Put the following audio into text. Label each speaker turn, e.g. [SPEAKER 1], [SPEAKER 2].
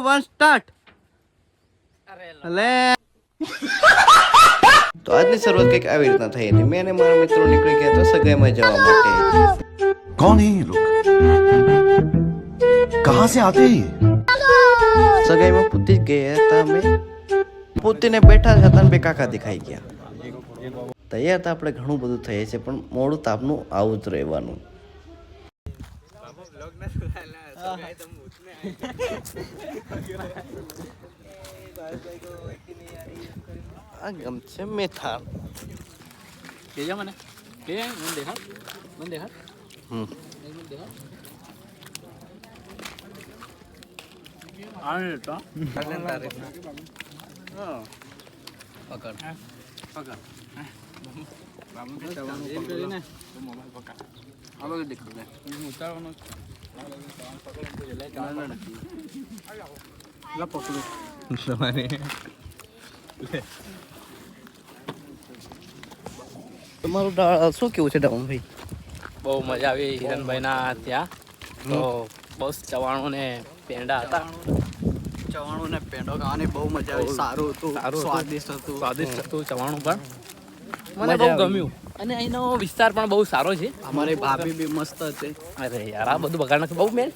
[SPEAKER 1] 1 start. તો આજની શરૂઆત કંઈક આવી રીતના થઈ હતી. મેં અને મારા મિત્રો નીકળી ગયા તો સગાઈમાં જવા માટે.
[SPEAKER 2] कौन है ये लोग कहाँ से आते हैं ये
[SPEAKER 1] સગાઈમાં પૂતી જ ગયા હતા અમે. પૂતીને બેઠા જ હતા ને બે કાકા દેખાઈ ગયા. તૈયાર તો આપણે ઘણું બધું થઈએ છે, પણ મોડું તાપનું આવું જ રહેવાનું. આ ગમશે મેથાણ.
[SPEAKER 3] કેજા મને કે મને દેખાડ
[SPEAKER 1] હમ
[SPEAKER 3] આને તો
[SPEAKER 1] પકડ
[SPEAKER 3] બાબુ ચવાનું કરીને મોબાઈલ પકડ આ બધું દેખાડ દે હું ઉતારવાનો લા પકડો
[SPEAKER 1] તમારું શું કેવું છે ડાઉનભાઈ?
[SPEAKER 3] બહુ મજા આવી હિરણભાઈના ત્યાં. તો બહુ ચવાણું ને પેંડા હતા.
[SPEAKER 4] ચવાણું ને પેંડો ખાવાની બહુ મજા આવી. સારું હતું, સ્વાદિષ્ટ
[SPEAKER 3] હતું ચવાણું પણ મને બહુ ગમ્યું. અને અહીંનો વિસ્તાર પણ બહુ સારો છે.
[SPEAKER 4] અમારી ભાભી બી મસ્ત છે.
[SPEAKER 3] અરે યાર આ બધું બગાડ નાખ્યું બહુ મેન.